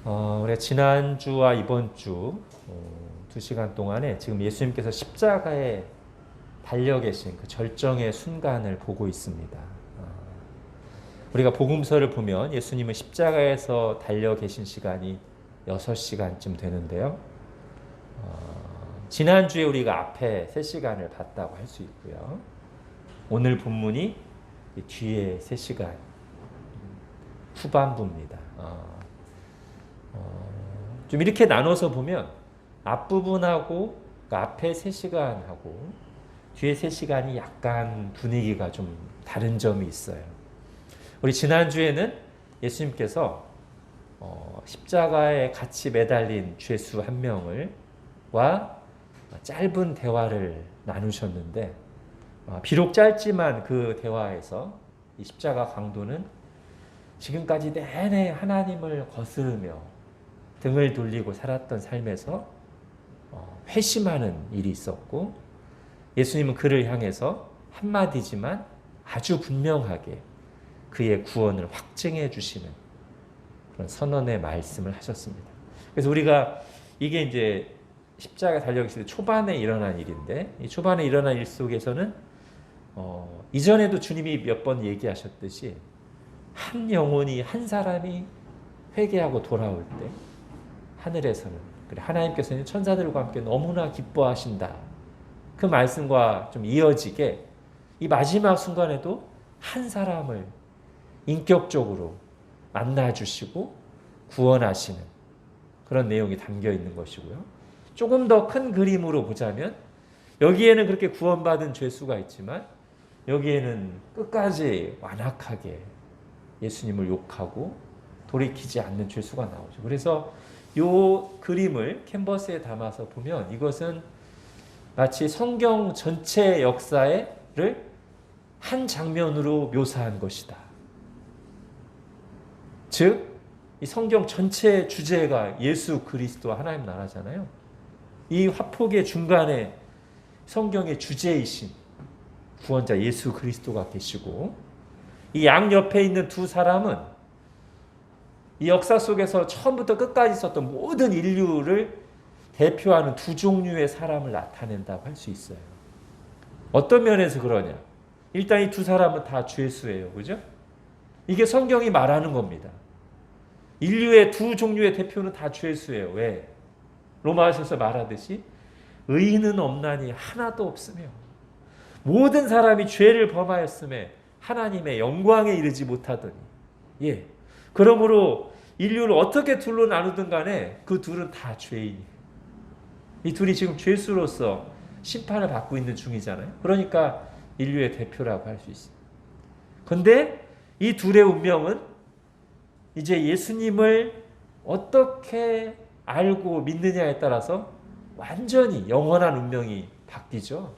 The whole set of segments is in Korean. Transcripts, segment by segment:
우리가 지난주와 이번 주 2시간 동안에 지금 예수님께서 십자가에 달려 계신 그 절정의 순간을 보고 있습니다. 우리가 복음서를 보면 예수님은 십자가에서 달려 계신 시간이 6시간쯤 되는데요. 지난주에 우리가 앞에 3시간을 봤다고 할 수 있고요. 오늘 본문이 뒤에 3시간 후반부입니다. 좀 이렇게 나눠서 보면 앞부분하고 그러니까 앞에 3시간하고 뒤에 3시간이 약간 분위기가 좀 다른 점이 있어요. 우리 지난주에는 예수님께서 십자가에 같이 매달린 죄수 한 명과 짧은 대화를 나누셨는데 비록 짧지만 그 대화에서 이 십자가 강도는 지금까지 내내 하나님을 거스르며 등을 돌리고 살았던 삶에서 회심하는 일이 있었고 예수님은 그를 향해서 한마디지만 아주 분명하게 그의 구원을 확증해 주시는 그런 선언의 말씀을 하셨습니다. 그래서 우리가 이게 이제 십자가 달려 계실 때 초반에 일어난 일인데 이 초반에 일어난 일 속에서는 이전에도 주님이 몇 번 얘기하셨듯이 한 영혼이 한 사람이 회개하고 돌아올 때 하늘에서는 그래 하나님께서는 천사들과 함께 너무나 기뻐하신다. 그 말씀과 좀 이어지게 이 마지막 순간에도 한 사람을 인격적으로 만나주시고 구원하시는 그런 내용이 담겨 있는 것이고요. 조금 더 큰 그림으로 보자면 여기에는 그렇게 구원받은 죄수가 있지만 여기에는 끝까지 완악하게 예수님을 욕하고 돌이키지 않는 죄수가 나오죠. 그래서 이 그림을 캔버스에 담아서 보면 이것은 마치 성경 전체 역사를 한 장면으로 묘사한 것이다. 즉, 이 성경 전체 주제가 예수 그리스도 하나님 나라잖아요. 이 화폭의 중간에 성경의 주제이신 구원자 예수 그리스도가 계시고 이 양 옆에 있는 두 사람은 이 역사 속에서 처음부터 끝까지 있었던 모든 인류를 대표하는 두 종류의 사람을 나타낸다고 할 수 있어요. 어떤 면에서 그러냐? 일단 이 두 사람은 다 죄수예요. 그죠? 이게 성경이 말하는 겁니다. 인류의 두 종류의 대표는 다 죄수예요. 왜? 로마서에서 말하듯이 의인은 없나니 하나도 없으며 모든 사람이 죄를 범하였음에 하나님의 영광에 이르지 못하더니 예. 그러므로 인류를 어떻게 둘로 나누든 간에 그 둘은 다 죄인이에요. 이 둘이 지금 죄수로서 심판을 받고 있는 중이잖아요. 그러니까 인류의 대표라고 할 수 있어요. 그런데 이 둘의 운명은 이제 예수님을 어떻게 알고 믿느냐에 따라서 완전히 영원한 운명이 바뀌죠.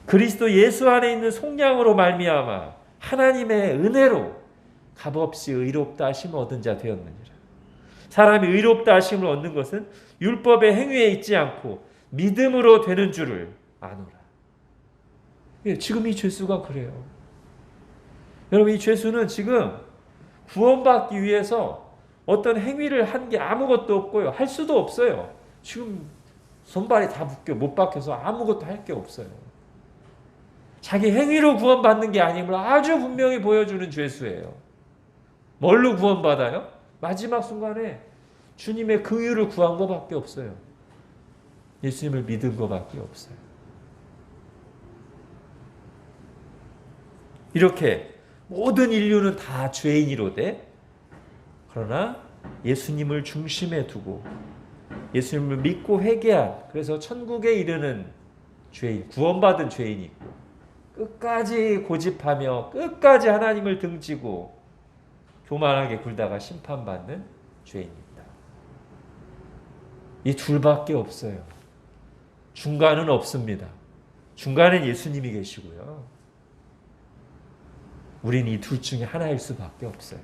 그리스도 예수 안에 있는 속량으로 말미암아 하나님의 은혜로 값없이 의롭다 하심을 얻은 자 되었느니라. 사람이 의롭다 하심을 얻는 것은 율법의 행위에 있지 않고 믿음으로 되는 줄을 아노라. 예, 지금 이 죄수가 그래요. 여러분 이 죄수는 지금 구원받기 위해서 어떤 행위를 한 게 아무것도 없고요. 할 수도 없어요. 지금 손발이 다 묶여 못 박혀서 아무것도 할 게 없어요. 자기 행위로 구원받는 게 아님을 아주 분명히 보여주는 죄수예요. 뭘로 구원받아요? 마지막 순간에 주님의 긍휼을 구한 것밖에 없어요. 예수님을 믿은 것밖에 없어요. 이렇게 모든 인류는 다 죄인이로되 그러나 예수님을 중심에 두고 예수님을 믿고 회개한 그래서 천국에 이르는 죄인, 구원받은 죄인이 있고 끝까지 고집하며 끝까지 하나님을 등지고 교만하게 굴다가 심판받는 죄인입니다. 이 둘밖에 없어요. 중간은 없습니다. 중간엔 예수님이 계시고요. 우린 이 둘 중에 하나일 수밖에 없어요.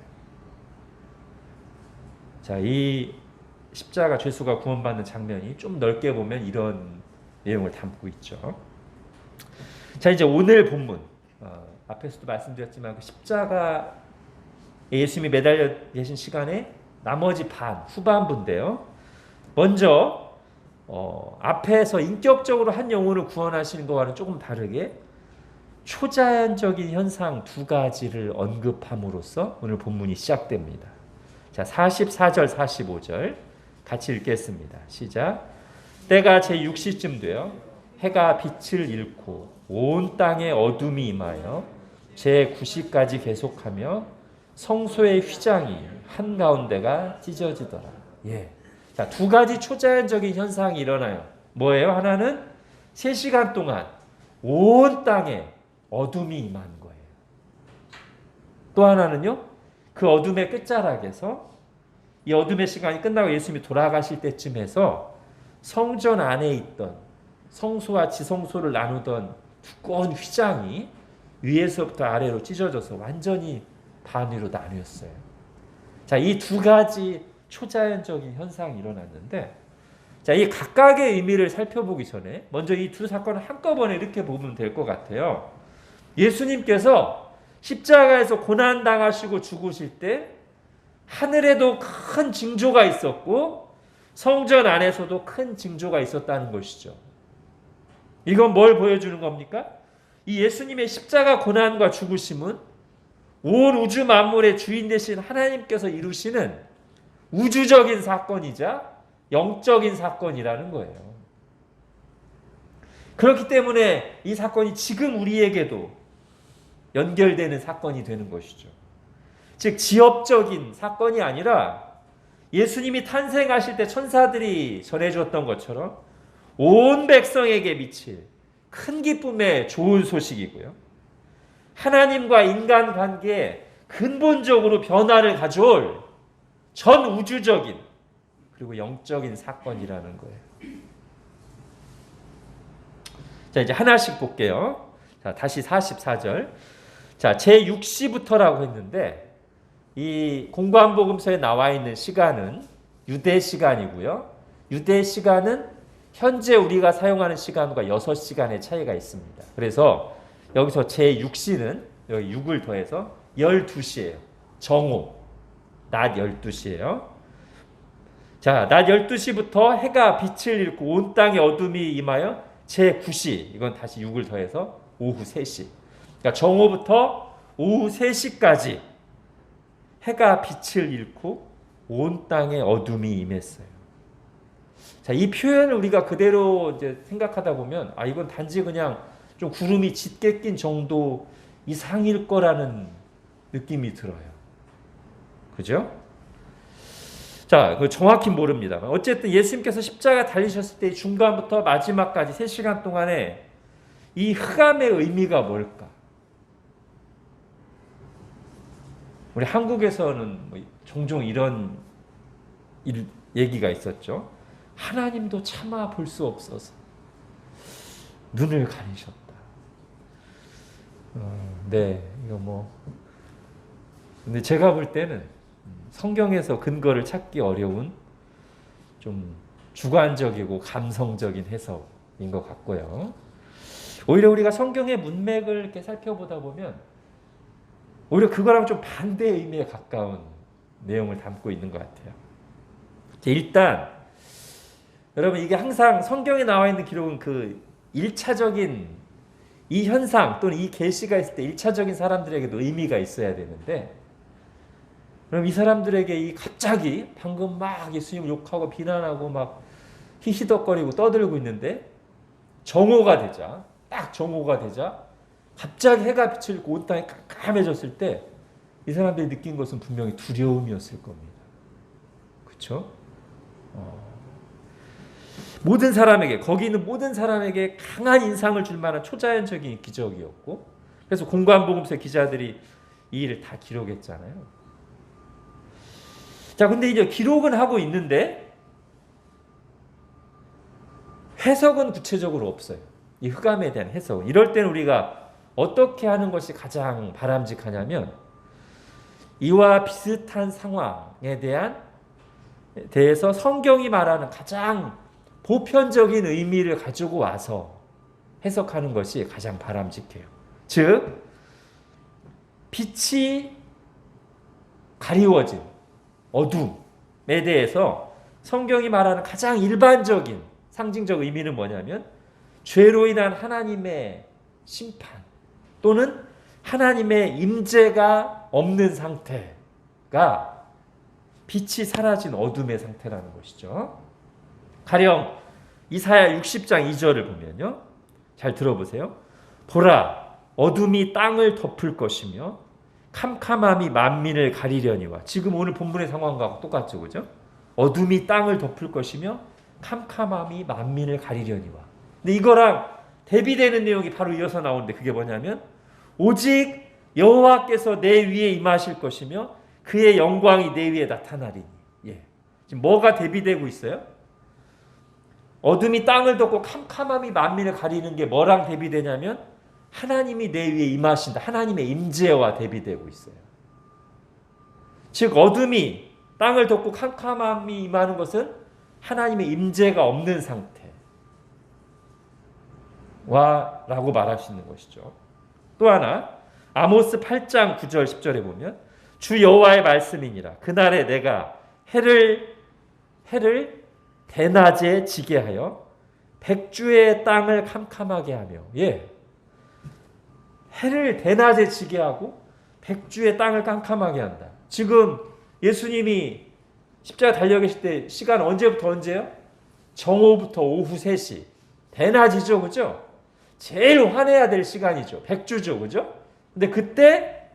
자, 이 십자가 죄수가 구원받는 장면이 좀 넓게 보면 이런 내용을 담고 있죠. 자, 이제 오늘 본문 앞에서도 말씀드렸지만 그 십자가 예수님이 매달려 계신 시간에 나머지 반, 후반부인데요. 먼저 앞에서 인격적으로 한 영혼을 구원하시는 것과는 조금 다르게 초자연적인 현상 두 가지를 언급함으로써 오늘 본문이 시작됩니다. 자, 44절, 45절 같이 읽겠습니다. 시작. 때가 제6시쯤 되어 해가 빛을 잃고 온 땅에 어둠이 임하여 제9시까지 계속하며 성소의 휘장이 한가운데가 찢어지더라. 예. 자, 두 가지 초자연적인 현상이 일어나요. 뭐예요? 하나는 3시간 동안 온 땅에 어둠이 임한 거예요. 또 하나는요, 그 어둠의 끝자락에서 이 어둠의 시간이 끝나고 예수님이 돌아가실 때쯤 해서 성전 안에 있던 성소와 지성소를 나누던 두꺼운 휘장이 위에서부터 아래로 찢어져서 완전히 반위로 나뉘었어요. 자, 이 두 가지 초자연적인 현상이 일어났는데, 자, 이 각각의 의미를 살펴보기 전에 먼저 이 두 사건을 한꺼번에 이렇게 보면 될 것 같아요. 예수님께서 십자가에서 고난당하시고 죽으실 때 하늘에도 큰 징조가 있었고 성전 안에서도 큰 징조가 있었다는 것이죠. 이건 뭘 보여주는 겁니까? 이 예수님의 십자가 고난과 죽으심은 온 우주 만물의 주인 되신 하나님께서 이루시는 우주적인 사건이자 영적인 사건이라는 거예요. 그렇기 때문에 이 사건이 지금 우리에게도 연결되는 사건이 되는 것이죠. 즉 지엽적인 사건이 아니라 예수님이 탄생하실 때 천사들이 전해줬던 것처럼 온 백성에게 미칠 큰 기쁨의 좋은 소식이고요. 하나님과 인간 관계에 근본적으로 변화를 가져올 전 우주적인 그리고 영적인 사건이라는 거예요. 자, 이제 하나씩 볼게요. 자, 다시 44절. 자, 제6시부터라고 했는데 이 공관복음서에 나와 있는 시간은 유대 시간이고요. 유대 시간은 현재 우리가 사용하는 시간과 6시간의 차이가 있습니다. 그래서 여기서 제6시는 여기 6을 더해서 12시예요. 정오. 낮 12시예요. 자, 낮 12시부터 해가 빛을 잃고 온 땅에 어둠이 임하여 제9시. 이건 다시 6을 더해서 오후 3시. 그러니까 정오부터 오후 3시까지 해가 빛을 잃고 온 땅에 어둠이 임했어요. 자, 이 표현을 우리가 그대로 이제 생각하다 보면 이건 단지 그냥 좀 구름이 짙게 낀 정도 이상일 거라는 느낌이 들어요. 그죠? 자, 그 정확히 모릅니다만 어쨌든 예수님께서 십자가 달리셨을 때 중간부터 마지막까지 3시간 동안에 이 흑암의 의미가 뭘까? 우리 한국에서는 종종 이런 얘기가 있었죠. 하나님도 참아 볼 수 없어서 눈을 가리셨다. 네, 이거 근데 제가 볼 때는 성경에서 근거를 찾기 어려운 좀 주관적이고 감성적인 해석인 것 같고요. 오히려 우리가 성경의 문맥을 이렇게 살펴보다 보면 오히려 그거랑 좀 반대의 의미에 가까운 내용을 담고 있는 것 같아요. 일단 여러분 이게 항상 성경에 나와 있는 기록은 그 1차적인 이 현상 또는 이 계시가 있을 때 1차적인 사람들에게도 의미가 있어야 되는데 그럼 이 사람들에게 이 갑자기 방금 막 예수님을 욕하고 비난하고 막 히히덕거리고 떠들고 있는데 정오가 되자 딱 정오가 되자 갑자기 해가 빛을 잃고 온 땅이 깜깜해졌을 때 이 사람들이 느낀 것은 분명히 두려움이었을 겁니다. 그렇죠? 모든 사람에게 거기 있는 모든 사람에게 강한 인상을 줄 만한 초자연적인 기적이었고 그래서 공관복음서 기자들이 이 일을 다 기록했잖아요. 자, 근데 이제 기록은 하고 있는데 해석은 구체적으로 없어요. 이 흑암에 대한 해석은. 이럴 때는 우리가 어떻게 하는 것이 가장 바람직하냐면 이와 비슷한 상황에 대해서 성경이 말하는 가장 보편적인 의미를 가지고 와서 해석하는 것이 가장 바람직해요. 즉 빛이 가리워진 어둠 대해서 성경이 말하는 가장 일반적인 상징적 의미는 뭐냐면 죄로 인한 하나님의 심판 또는 하나님의 임재가 없는 상태가 빛이 사라진 어둠의 상태라는 것이죠. 가령 이사야 60장 2절을 보면요. 잘 들어보세요. 보라, 어둠이 땅을 덮을 것이며 캄캄함이 만민을 가리려니와. 지금 오늘 본문의 상황과 똑같죠, 그죠? 어둠이 땅을 덮을 것이며 캄캄함이 만민을 가리려니와. 근데 이거랑 대비되는 내용이 바로 이어서 나오는데 그게 뭐냐면 오직 여호와께서 내 위에 임하실 것이며 그의 영광이 내 위에 나타나리니. 예. 지금 뭐가 대비되고 있어요? 어둠이 땅을 덮고 캄캄함이 만민을 가리는 게 뭐랑 대비되냐면 하나님이 내 위에 임하신다. 하나님의 임재와 대비되고 있어요. 즉 어둠이 땅을 덮고 캄캄함이 임하는 것은 하나님의 임재가 없는 상태와 라고 말할 수 있는 것이죠. 또 하나 아모스 8장 9절 10절에 보면 주 여호와의 말씀이니라. 그날에 내가 해를 대낮에 지게 하여 백주의 땅을 캄캄하게 하며. 예. 해를 대낮에 지게 하고 백주의 땅을 캄캄하게 한다. 지금 예수님이 십자가 달려 계실 때 시간 언제부터 언제요? 정오부터 오후 3시. 대낮이죠. 그죠? 제일 화내야 될 시간이죠. 백주죠. 그죠? 근데 그때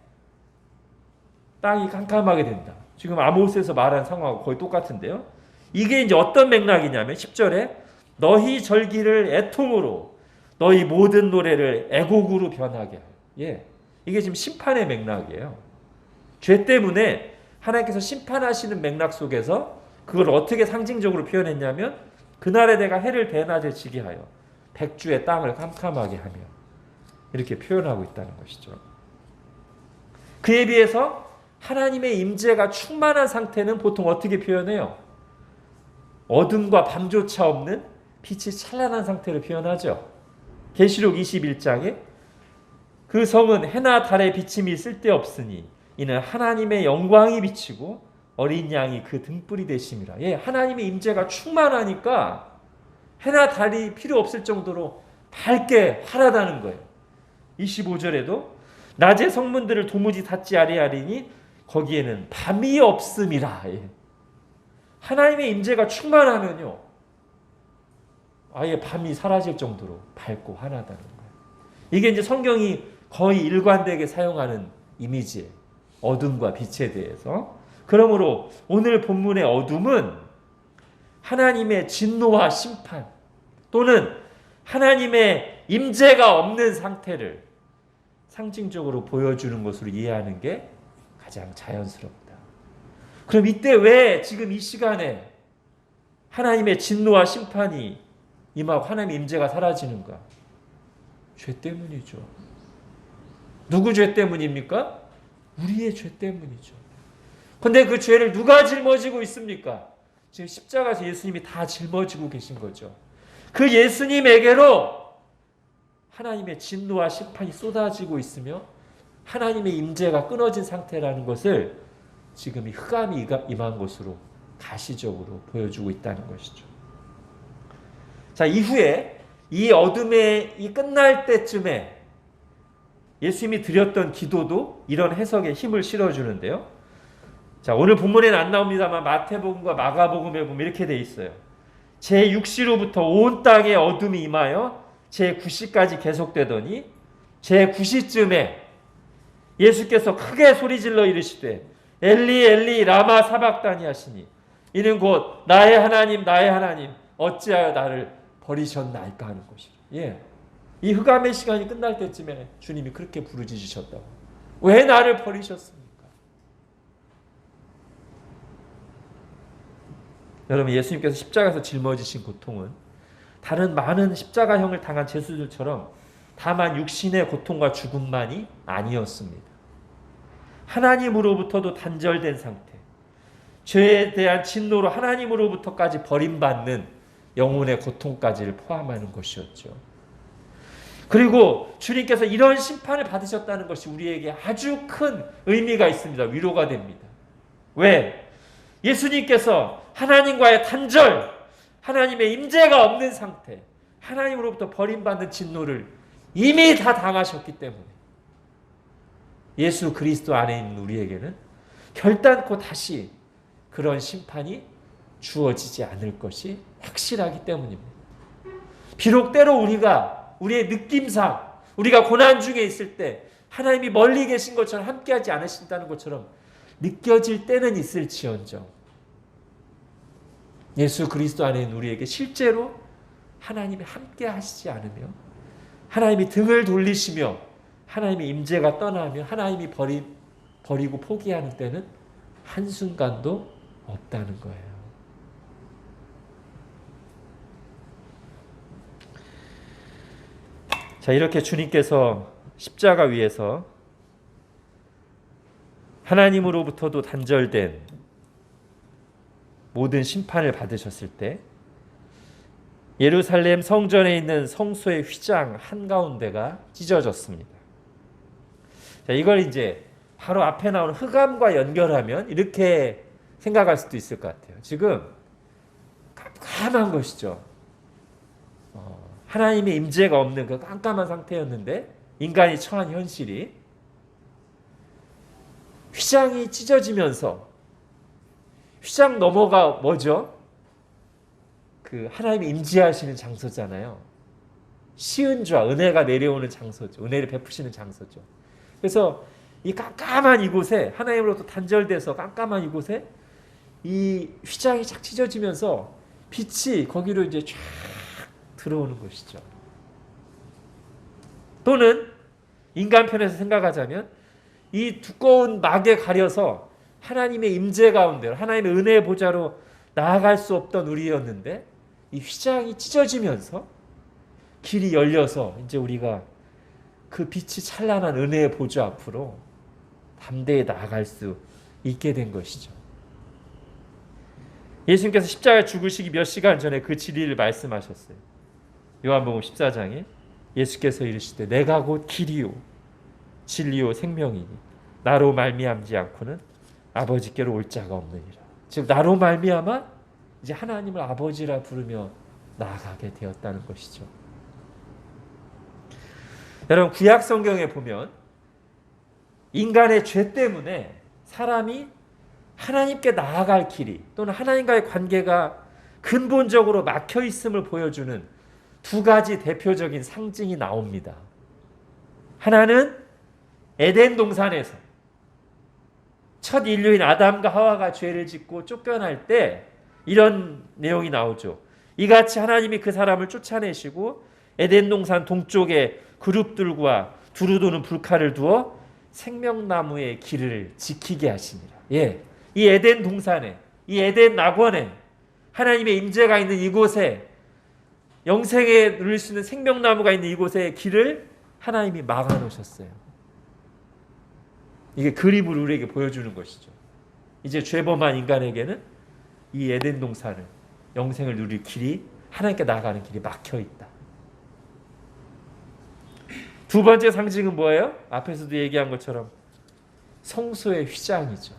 땅이 캄캄하게 된다. 지금 아모스에서 말한 상황하고 거의 똑같은데요. 이게 이제 어떤 맥락이냐면 10절에 너희 절기를 애통으로 너희 모든 노래를 애곡으로 변하게 하여. 예. 이게 지금 심판의 맥락이에요. 죄 때문에 하나님께서 심판하시는 맥락 속에서 그걸 어떻게 상징적으로 표현했냐면 그날에 내가 해를 대낮에 지게 하여 백주의 땅을 캄캄하게 하며 이렇게 표현하고 있다는 것이죠. 그에 비해서 하나님의 임재가 충만한 상태는 보통 어떻게 표현해요? 어둠과 밤조차 없는 빛이 찬란한 상태를 표현하죠. 계시록 21장에 그 성은 해나 달의 비침이 쓸데없으니 이는 하나님의 영광이 비치고 어린 양이 그 등불이 되심이라. 예, 하나님의 임재가 충만하니까 해나 달이 필요 없을 정도로 밝게 환하다는 거예요. 25절에도 낮의 성문들을 도무지 닫지 아니하리니 거기에는 밤이 없음이라. 예. 하나님의 임재가 충만하면요 아예 밤이 사라질 정도로 밝고 환하다는 거예요. 이게 이제 성경이 거의 일관되게 사용하는 이미지예요. 어둠과 빛에 대해서. 그러므로 오늘 본문의 어둠은 하나님의 진노와 심판 또는 하나님의 임재가 없는 상태를 상징적으로 보여주는 것으로 이해하는 게 가장 자연스럽다. 그럼 이때 왜 지금 이 시간에 하나님의 진노와 심판이 임하고 하나님의 임재가 사라지는가? 죄 때문이죠. 누구 죄 때문입니까? 우리의 죄 때문이죠. 근데 그 죄를 누가 짊어지고 있습니까? 지금 십자가에서 예수님이 다 짊어지고 계신 거죠. 그 예수님에게로 하나님의 진노와 심판이 쏟아지고 있으며 하나님의 임재가 끊어진 상태라는 것을 지금 이 흑암이 임한 것으로 가시적으로 보여주고 있다는 것이죠. 자, 이후에 이 어둠의 이 끝날 때쯤에 예수님이 드렸던 기도도 이런 해석에 힘을 실어주는데요. 자, 오늘 본문에는 안 나옵니다만 마태복음과 마가복음에 보면 이렇게 돼 있어요. 제6시로부터 온 땅에 어둠이 임하여 제9시까지 계속되더니 제9시쯤에 예수께서 크게 소리질러 이르시되 엘리 엘리 라마 사박다니 하시니 이는 곧 나의 하나님 나의 하나님 어찌하여 나를 버리셨나이까 하는 것이죠. 예. 이 흑암의 시간이 끝날 때쯤에 주님이 그렇게 부르짖으셨다고. 왜 나를 버리셨습니까? 여러분, 예수님께서 십자가에서 짊어지신 고통은 다른 많은 십자가형을 당한 죄수들처럼 다만 육신의 고통과 죽음만이 아니었습니다. 하나님으로부터도 단절된 상태, 죄에 대한 진노로 하나님으로부터까지 버림받는 영혼의 고통까지를 포함하는 것이었죠. 그리고 주님께서 이런 심판을 받으셨다는 것이 우리에게 아주 큰 의미가 있습니다. 위로가 됩니다. 왜? 예수님께서 하나님과의 단절, 하나님의 임재가 없는 상태, 하나님으로부터 버림받는 진노를 이미 다 당하셨기 때문에 예수 그리스도 안에 있는 우리에게는 결단코 다시 그런 심판이 주어지지 않을 것이 확실하기 때문입니다. 비록 때로 우리의 느낌상 우리가 고난 중에 있을 때 하나님이 멀리 계신 것처럼 함께하지 않으신다는 것처럼 느껴질 때는 있을지언정 예수 그리스도 안에 있는 우리에게 실제로 하나님이 함께 하시지 않으며 하나님이 등을 돌리시며 하나님의 임재가 떠나며 하나님이 버리고 포기하는 때는 한순간도 없다는 거예요. 자, 이렇게 주님께서 십자가 위에서 하나님으로부터도 단절된 모든 심판을 받으셨을 때 예루살렘 성전에 있는 성소의 휘장 한가운데가 찢어졌습니다. 자, 이걸 이제 바로 앞에 나오는 흑암과 연결하면 이렇게 생각할 수도 있을 것 같아요. 지금 깜깜한 것이죠. 하나님의 임재가 없는 그 깜깜한 상태였는데 인간이 처한 현실이 휘장이 찢어지면서 휘장 너머가 뭐죠? 그 하나님이 임재하시는 장소잖아요. 시은좌, 은혜가 내려오는 장소죠. 은혜를 베푸시는 장소죠. 그래서 이 깜깜한 이곳에 하나님으로부터 단절돼서 깜깜한 이곳에 이 휘장이 착 찢어지면서 빛이 거기로 이제 쫙 들어오는 것이죠. 또는 인간 편에서 생각하자면 이 두꺼운 막에 가려서 하나님의 임재 가운데 하나님의 은혜의 보좌로 나아갈 수 없던 우리였는데 이 휘장이 찢어지면서 길이 열려서 이제 우리가 그 빛이 찬란한 은혜의 보좌 앞으로 담대히 나아갈 수 있게 된 것이죠. 예수님께서 십자가에 죽으시기 몇 시간 전에 그 진리를 말씀하셨어요. 요한복음 14장에 예수께서 이르시되 내가 곧 길이요 진리요 생명이니 나로 말미암지 않고는 아버지께로 올 자가 없느니라. 즉 나로 말미암아 이제 하나님을 아버지라 부르며 나아가게 되었다는 것이죠. 여러분 구약 성경에 보면 인간의 죄 때문에 사람이 하나님께 나아갈 길이 또는 하나님과의 관계가 근본적으로 막혀 있음을 보여주는 두 가지 대표적인 상징이 나옵니다. 하나는 에덴 동산에서 첫 인류인 아담과 하와가 죄를 짓고 쫓겨날 때 이런 내용이 나오죠. 이같이 하나님이 그 사람을 쫓아내시고 에덴 동산 동쪽에 그룹들과 두루도는 불칼을 두어 생명나무의 길을 지키게 하시니라. 예, 이 에덴 동산에, 이 에덴 낙원에 하나님의 임재가 있는 이곳에 영생에 누릴 수 있는 생명나무가 있는 이곳에 길을 하나님이 막아놓으셨어요. 이게 그림으로 우리에게 보여주는 것이죠. 이제 죄범한 인간에게는 이 에덴 동산을 영생을 누릴 길이 하나님께 나아가는 길이 막혀 있다. 두 번째 상징은 뭐예요? 앞에서도 얘기한 것처럼 성소의 휘장이죠.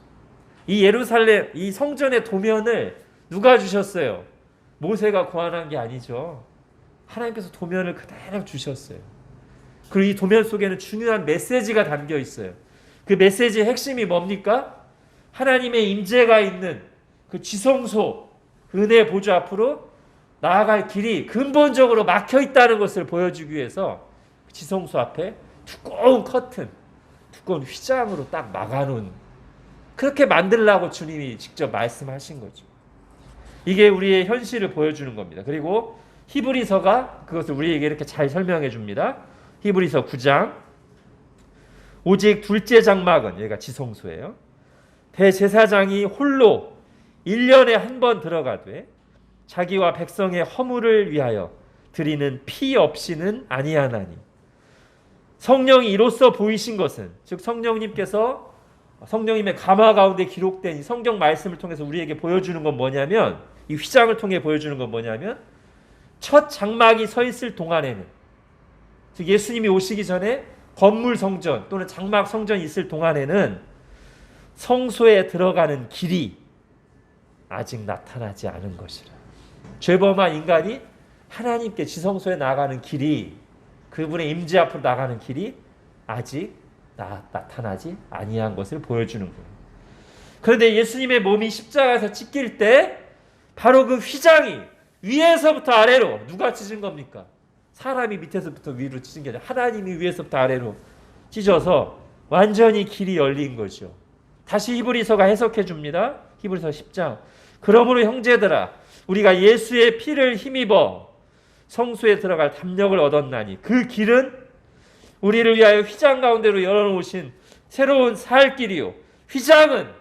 이 예루살렘, 이 성전의 도면을 누가 주셨어요? 모세가 고안한 게 아니죠. 하나님께서 도면을 그대로 주셨어요. 그리고 이 도면 속에는 중요한 메시지가 담겨 있어요. 그 메시지의 핵심이 뭡니까? 하나님의 임재가 있는 그 지성소, 은혜의 보좌 앞으로 나아갈 길이 근본적으로 막혀 있다는 것을 보여주기 위해서 지성소 앞에 두꺼운 커튼, 두꺼운 휘장으로 딱 막아놓은, 그렇게 만들라고 주님이 직접 말씀하신 거죠. 이게 우리의 현실을 보여주는 겁니다. 그리고 히브리서가 그것을 우리에게 이렇게 잘 설명해 줍니다. 히브리서 9장 오직 둘째 장막은, 얘가 지성소예요. 대제사장이 홀로 1년에 한 번 들어가되 자기와 백성의 허물을 위하여 드리는 피 없이는 아니하나니, 성령이 이로써 보이신 것은, 즉 성령님께서 성령님의 감화 가운데 기록된 이 성경 말씀을 통해서 우리에게 보여주는 건 뭐냐면, 이 휘장을 통해 보여주는 건 뭐냐면, 첫 장막이 서 있을 동안에는, 즉 예수님이 오시기 전에 건물 성전 또는 장막 성전이 있을 동안에는 성소에 들어가는 길이 아직 나타나지 않은 것이라. 죄범한 인간이 하나님께 지성소에 나가는 길이, 그분의 임재 앞으로 나가는 길이 아직 나타나지 아니한 것을 보여주는 거예요. 그런데 예수님의 몸이 십자가에서 찢길 때 바로 그 휘장이 위에서부터 아래로 누가 찢은 겁니까? 사람이 밑에서부터 위로 찢은 게 아니라 하나님이 위에서부터 아래로 찢어서 완전히 길이 열린 거죠. 다시 히브리서가 해석해 줍니다. 히브리서 10장. 그러므로 형제들아, 우리가 예수의 피를 힘입어 성소에 들어갈 담력을 얻었나니 그 길은 우리를 위하여 휘장 가운데로 열어놓으신 새로운 살 길이요, 휘장은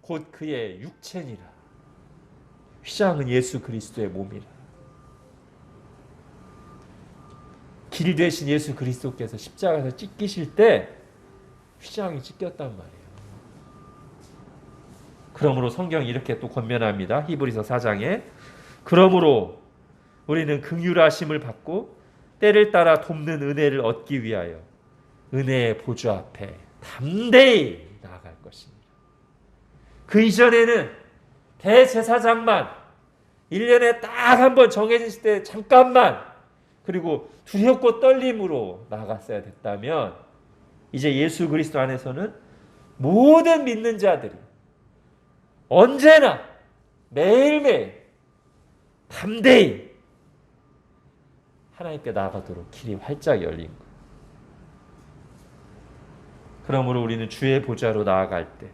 곧 그의 육체니라. 휘장은 예수 그리스도의 몸이라. 길 되신 예수 그리스도께서 십자가에서 찢기실 때 휘장이 찢겼단 말이에요. 그러므로 성경이 이렇게 또 권면합니다. 히브리서 4장에 그러므로 우리는 긍휼하심을 받고 때를 따라 돕는 은혜를 얻기 위하여 은혜의 보좌 앞에 담대히 나아갈 것입니다. 그 이전에는 대제사장만 1년에 딱 한 번 정해질 때 잠깐만, 그리고 두렵고 떨림으로 나갔어야 됐다면 이제 예수 그리스도 안에서는 모든 믿는 자들이 언제나 매일매일 담대히 하나님께 나아가도록 길이 활짝 열린 거예요. 그러므로 우리는 주의 보좌로 나아갈 때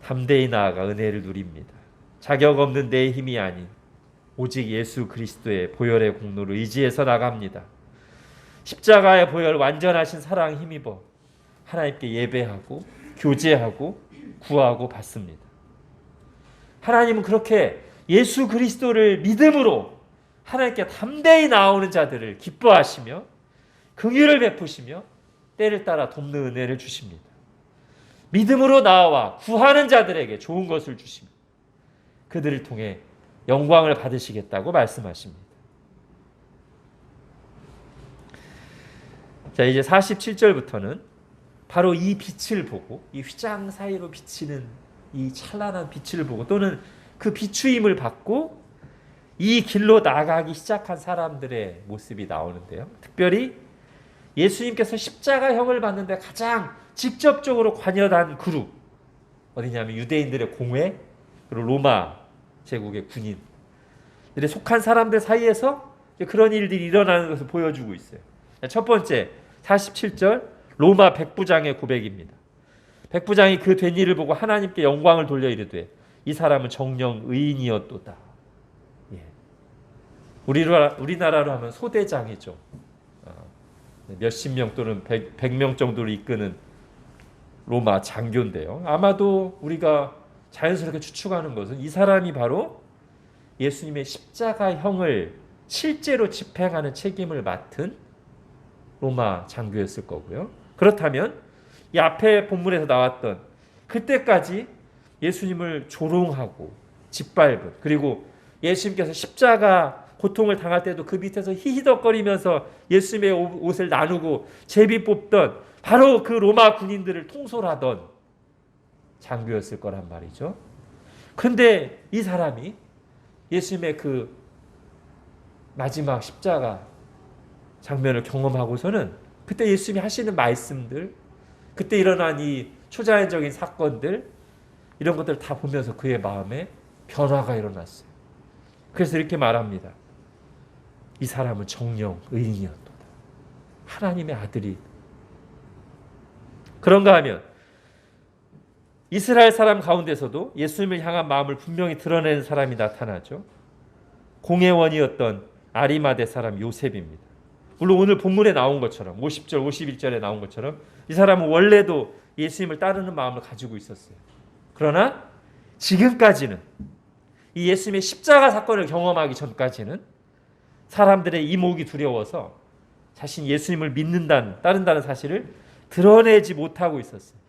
담대히 나아가 은혜를 누립니다. 자격 없는 내 힘이 아닌 오직 예수 그리스도의 보혈의 공로를 의지해서 나갑니다. 십자가의 보혈 완전하신 사랑 힘입어 하나님께 예배하고 교제하고 구하고 받습니다. 하나님은 그렇게 예수 그리스도를 믿음으로 하나님께 담대히 나오는 자들을 기뻐하시며 긍휼을 베푸시며 때를 따라 돕는 은혜를 주십니다. 믿음으로 나와 구하는 자들에게 좋은 것을 주시며 그들을 통해 영광을 받으시겠다고 말씀하십니다. 자, 이제 47절부터는 바로 이 빛을 보고, 이 휘장 사이로 비치는 이 찬란한 빛을 보고 또는 그 비추임을 받고 이 길로 나가기 시작한 사람들의 모습이 나오는데요. 특별히 예수님께서 십자가형을 받는데 가장 직접적으로 관여한 그룹, 어디냐면 유대인들의 공회, 그리고 로마 제국의 군인들에 속한 사람들 사이에서 그런 일들이 일어나는 것을 보여주고 있어요. 첫 번째 47절 로마 백부장의 고백입니다. 백부장이 그 된 일을 보고 하나님께 영광을 돌려 이르되 이 사람은 정령 의인이었도다. 예. 우리나라로 하면 소대장이죠. 몇십 명 또는 100명 정도를 이끄는 로마 장교인데요. 아마도 우리가 자연스럽게 추측하는 것은 이 사람이 바로 예수님의 십자가형을 실제로 집행하는 책임을 맡은 로마 장교였을 거고요. 그렇다면 이 앞에 본문에서 나왔던 그때까지 예수님을 조롱하고 짓밟은, 그리고 예수님께서 십자가 고통을 당할 때도 그 밑에서 히히덕거리면서 예수님의 옷을 나누고 제비 뽑던 바로 그 로마 군인들을 통솔하던 장교였을 거란 말이죠. 그런데 이 사람이 예수님의 그 마지막 십자가 장면을 경험하고서는 그때 예수님이 하시는 말씀들, 그때 일어난 이 초자연적인 사건들, 이런 것들을 다 보면서 그의 마음에 변화가 일어났어요. 그래서 이렇게 말합니다. 이 사람은 정령 의인이었도다. 하나님의 아들이. 그런가 하면 이스라엘 사람 가운데서도 예수님을 향한 마음을 분명히 드러내는 사람이 나타나죠. 공회원이었던 아리마대 사람 요셉입니다. 물론 오늘 본문에 나온 것처럼 50절 51절에 나온 것처럼 이 사람은 원래도 예수님을 따르는 마음을 가지고 있었어요. 그러나 지금까지는 이 예수님의 십자가 사건을 경험하기 전까지는 사람들의 이목이 두려워서 자신이 예수님을 따른다는 사실을 드러내지 못하고 있었어요.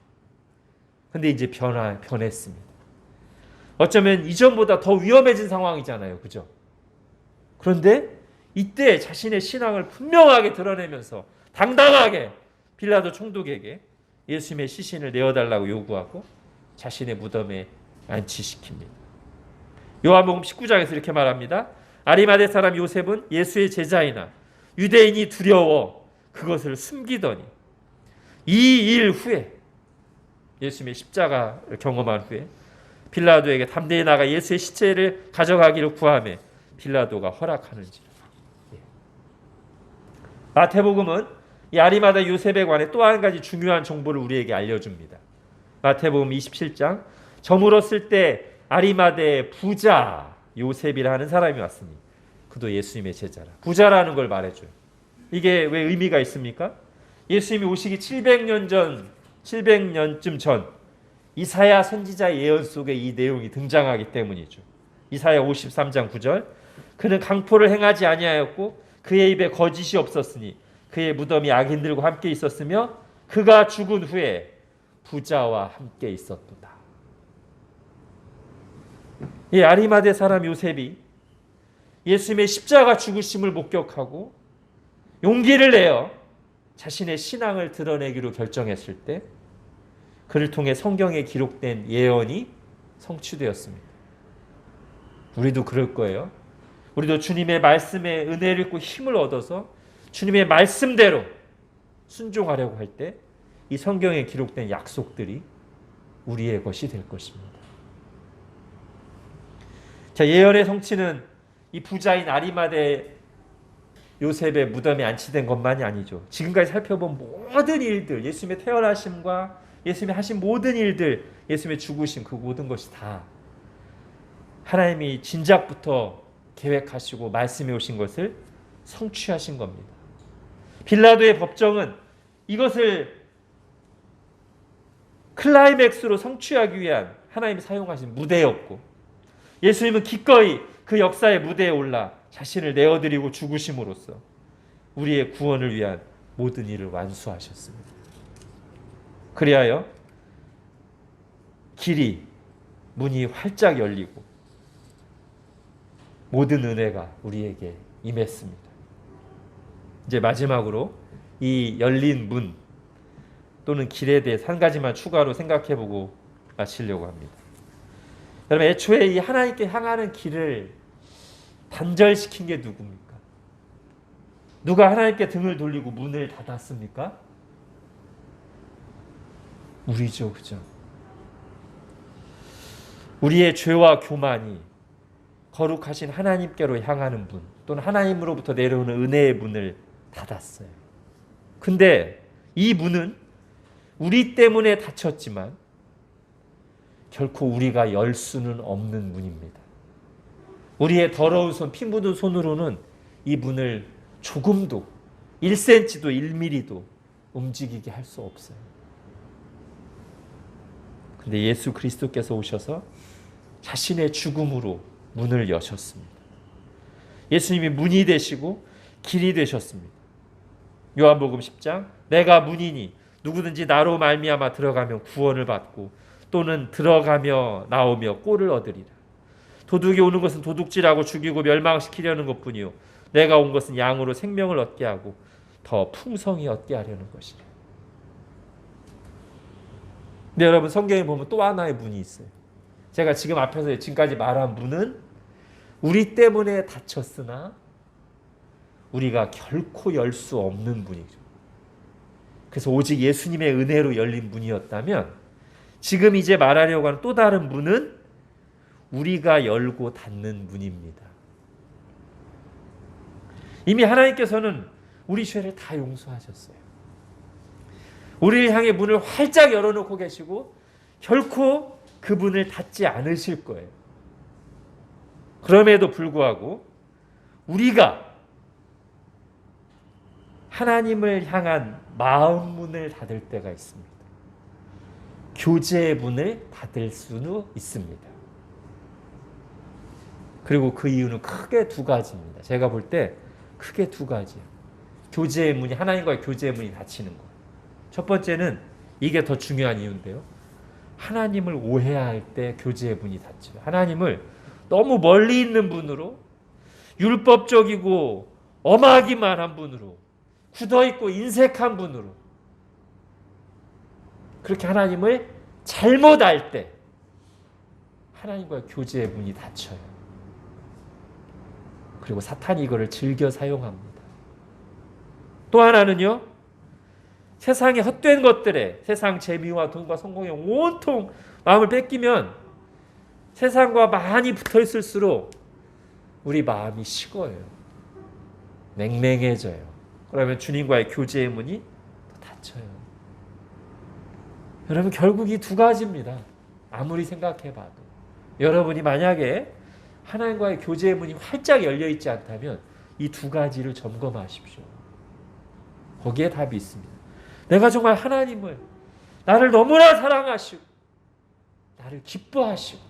근데 이제 변했습니다. 어쩌면 이전보다 더 위험해진 상황이잖아요. 그죠? 그런데 이때 자신의 신앙을 분명하게 드러내면서 당당하게 빌라도 총독에게 예수님의 시신을 내어달라고 요구하고 자신의 무덤에 안치시킵니다. 요한복음 19장에서 이렇게 말합니다. 아리마대 사람 요셉은 예수의 제자이나 유대인이 두려워 그것을 숨기더니 이 일 후에, 예수님의 십자가를 경험한 후에 빌라도에게 담대히 나가 예수의 시체를 가져가기를 구하매 빌라도가 허락하는지라. 마태복음은 이 아리마다 요셉에 관해 또 한 가지 중요한 정보를 우리에게 알려줍니다. 마태복음 27장, 저물었을 때 아리마대의 부자 요셉이라는 사람이 왔으니 그도 예수님의 제자라. 부자라는 걸 말해줘요. 이게 왜 의미가 있습니까? 예수님이 오시기 700년쯤 전 이사야 선지자의 예언 속에 이 내용이 등장하기 때문이죠. 이사야 53장 9절, 그는 강포를 행하지 아니하였고 그의 입에 거짓이 없었으니 그의 무덤이 악인들과 함께 있었으며 그가 죽은 후에 부자와 함께 있었도다. 이 아리마대 사람 요셉이 예수님의 십자가 죽으심을 목격하고 용기를 내어 자신의 신앙을 드러내기로 결정했을 때 그를 통해 성경에 기록된 예언이 성취되었습니다. 우리도 그럴 거예요. 우리도 주님의 말씀에 은혜를 입고 힘을 얻어서 주님의 말씀대로 순종하려고 할 때 이 성경에 기록된 약속들이 우리의 것이 될 것입니다. 자, 예언의 성취는 이 부자인 아리마대 요셉의 무덤에 안치된 것만이 아니죠. 지금까지 살펴본 모든 일들, 예수님의 태어나심과 예수님이 하신 모든 일들, 예수님의 죽으심, 그 모든 것이 다 하나님이 진작부터 계획하시고 말씀해 오신 것을 성취하신 겁니다. 빌라도의 법정은 이것을 클라이맥스로 성취하기 위한 하나님이 사용하신 무대였고, 예수님은 기꺼이 그 역사의 무대에 올라 자신을 내어드리고 죽으심으로써 우리의 구원을 위한 모든 일을 완수하셨습니다. 그리하여 문이 활짝 열리고 모든 은혜가 우리에게 임했습니다. 이제 마지막으로 이 열린 문 또는 길에 대해서 한 가지만 추가로 생각해보고 마치려고 합니다. 여러분, 애초에 이 하나님께 향하는 길을 단절시킨 게 누굽니까? 누가 하나님께 등을 돌리고 문을 닫았습니까? 우리죠, 그죠? 우리의 죄와 교만이 거룩하신 하나님께로 향하는 문, 또는 하나님으로부터 내려오는 은혜의 문을 닫았어요. 근데 이 문은 우리 때문에 닫혔지만 결코 우리가 열 수는 없는 문입니다. 우리의 더러운 손, 피 묻은 손으로는 이 문을 조금도 1cm도 1mm도 움직이게 할 수 없어요. 근데 예수 그리스도께서 오셔서 자신의 죽음으로 문을 여셨습니다. 예수님이 문이 되시고 길이 되셨습니다. 요한복음 10장, 내가 문이니 누구든지 나로 말미암아 들어가면 구원을 받고 또는 들어가며 나오며 꼴을 얻으리라. 도둑이 오는 것은 도둑질하고 죽이고 멸망시키려는 것뿐이요 내가 온 것은 양으로 생명을 얻게 하고 더 풍성히 얻게 하려는 것이라. 근데 여러분, 성경에 보면 또 하나의 문이 있어요. 제가 지금 앞에서 지금까지 말한 문은 우리 때문에 닫혔으나 우리가 결코 열 수 없는 문이죠. 그래서 오직 예수님의 은혜로 열린 문이었다면 지금 이제 말하려고 하는 또 다른 문은 우리가 열고 닫는 문입니다. 이미 하나님께서는 우리 죄를 다 용서하셨어요. 우리를 향해 문을 활짝 열어놓고 계시고 결코 그 문을 닫지 않으실 거예요. 그럼에도 불구하고 우리가 하나님을 향한 마음 문을 닫을 때가 있습니다. 교제의 문을 닫을 수는 있습니다. 그리고 그 이유는 크게 두 가지입니다. 제가 볼 때 크게 두 가지예요. 교제의 문이, 하나님과의 교제의 문이 닫히는 것. 첫 번째는 이게 더 중요한 이유인데요. 하나님을 오해할 때 교제의 문이 닫혀요. 하나님을 너무 멀리 있는 분으로, 율법적이고 엄하기만 한 분으로, 굳어있고 인색한 분으로, 그렇게 하나님을 잘못 알 때 하나님과의 교제의 문이 닫혀요. 그리고 사탄이 이거를 즐겨 사용합니다. 또 하나는요, 세상의 헛된 것들에, 세상 재미와 돈과 성공에 온통 마음을 뺏기면 세상과 많이 붙어 있을수록 우리 마음이 식어요. 맹맹해져요. 그러면 주님과의 교제의 문이 닫혀요. 여러분, 결국 이 두 가지입니다. 아무리 생각해봐도. 여러분이 만약에 하나님과의 교제의 문이 활짝 열려있지 않다면 이 두 가지를 점검하십시오. 거기에 답이 있습니다. 내가 정말 하나님을, 나를 너무나 사랑하시고 나를 기뻐하시고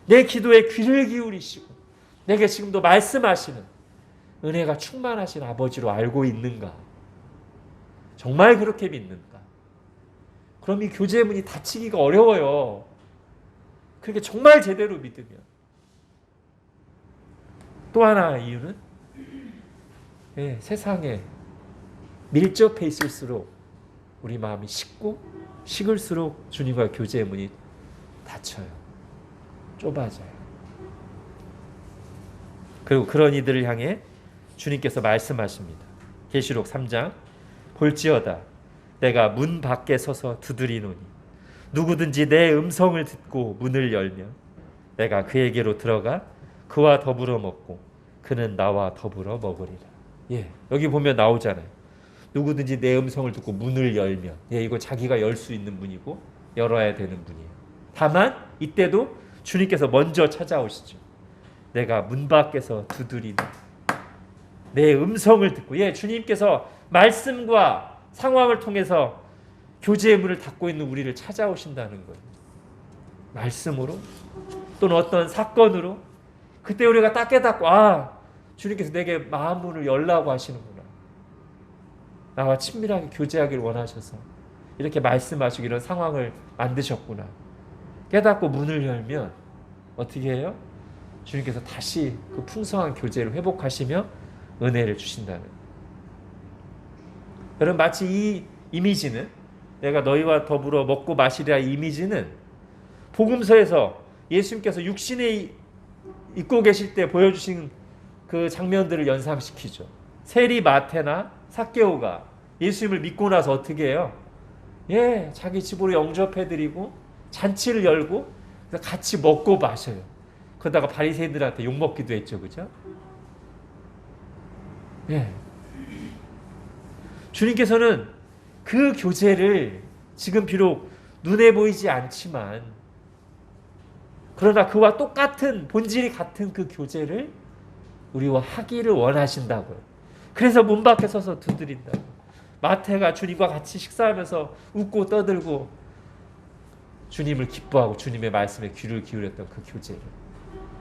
내 기도에 귀를 기울이시고 내게 지금도 말씀하시는 은혜가 충만하신 아버지로 알고 있는가? 정말 그렇게 믿는가? 그럼 이 교제의 문이 닫히기가 어려워요. 그렇게 정말 제대로 믿으면. 또 하나 이유는 세상에 밀접해 있을수록 우리 마음이 식고 식을수록 주님과 교제의 문이 닫혀요. 좁아져요. 그리고 그런 이들을 향해 주님께서 말씀하십니다. 계시록 3장 볼지어다 내가 문 밖에 서서 두드리노니 누구든지 내 음성을 듣고 문을 열면 내가 그에게로 들어가 그와 더불어 먹고 그는 나와 더불어 먹으리라. 여기 보면 나오잖아요. 누구든지 내 음성을 듣고 문을 열면, 이거 자기가 열 수 있는 문이고 열어야 되는 문이에요. 다만 이때도 주님께서 먼저 찾아오시죠. 내가 문 밖에서 두드리는 내 음성을 듣고, 주님께서 말씀과 상황을 통해서 교제의 문을 닫고 있는 우리를 찾아오신다는 거예요. 말씀으로 또는 어떤 사건으로 그때 우리가 딱 깨닫고 주님께서 내게 마음 문을 열라고 하시는구나. 나와 친밀하게 교제하기를 원하셔서 이렇게 말씀하시고 이런 상황을 만드셨구나. 깨닫고 문을 열면 어떻게 해요? 주님께서 다시 그 풍성한 교제를 회복하시며 은혜를 주신다는. 여러분, 마치 이 이미지는, 내가 너희와 더불어 먹고 마시리라 이미지는 복음서에서 예수님께서 육신에 입고 계실 때 보여주신 그 장면들을 연상시키죠. 세리 마태나 삭개오가 예수님을 믿고 나서 어떻게 해요? 자기 집으로 영접해드리고 잔치를 열고 같이 먹고 마셔요. 그러다가 바리새인들한테 욕먹기도 했죠. 그죠? 주님께서는 그 교제를 지금 비록 눈에 보이지 않지만 그러나 그와 똑같은 본질이 같은 그 교제를 우리와 하기를 원하신다고요. 그래서 문 밖에 서서 두드린다고. 마태가 주님과 같이 식사하면서 웃고 떠들고 주님을 기뻐하고 주님의 말씀에 귀를 기울였던 그 교제를,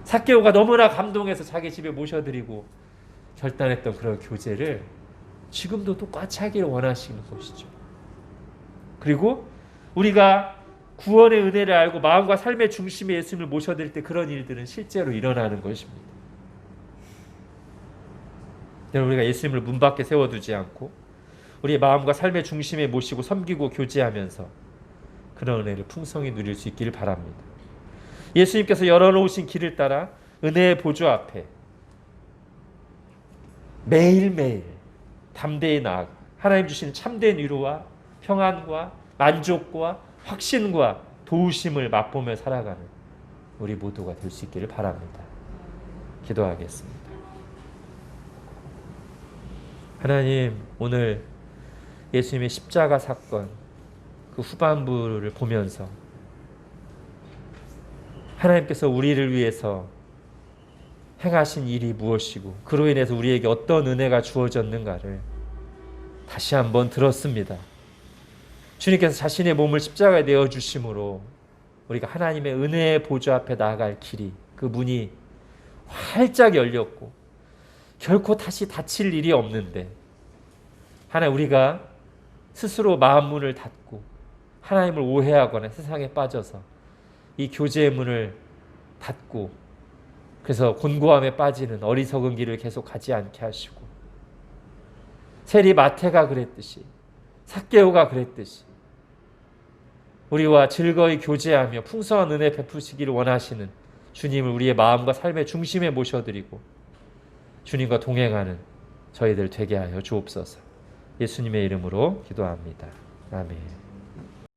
삭개오가 너무나 감동해서 자기 집에 모셔드리고 결단했던 그런 교제를 지금도 똑같이 하기를 원하시는 것이죠. 그리고 우리가 구원의 은혜를 알고 마음과 삶의 중심에 예수님을 모셔드릴 때 그런 일들은 실제로 일어나는 것입니다. 여러분, 우리가 예수님을 문 밖에 세워두지 않고 우리의 마음과 삶의 중심에 모시고 섬기고 교제하면서 그런 은혜를 풍성히 누릴 수 있기를 바랍니다. 예수님께서 열어놓으신 길을 따라 은혜의 보좌 앞에 매일매일 담대히 나아가 하나님 주신 참된 위로와 평안과 만족과 확신과 도우심을 맛보며 살아가는 우리 모두가 될 수 있기를 바랍니다. 기도하겠습니다. 하나님, 오늘 예수님의 십자가 사건 그 후반부를 보면서 하나님께서 우리를 위해서 행하신 일이 무엇이고 그로 인해서 우리에게 어떤 은혜가 주어졌는가를 다시 한번 들었습니다. 주님께서 자신의 몸을 십자가에 내어주심으로 우리가 하나님의 은혜의 보좌 앞에 나아갈 길이, 그 문이 활짝 열렸고 결코 다시 닫힐 일이 없는데, 하나님, 우리가 스스로 마음 문을 닫고 하나님을 오해하거나 세상에 빠져서 이 교제의 문을 닫고 그래서 곤고함에 빠지는 어리석은 길을 계속 가지 않게 하시고, 세리 마태가 그랬듯이, 삭개오가 그랬듯이 우리와 즐거이 교제하며 풍성한 은혜 베푸시기를 원하시는 주님을 우리의 마음과 삶의 중심에 모셔드리고 주님과 동행하는 저희들 되게 하여 주옵소서. 예수님의 이름으로 기도합니다. 아멘.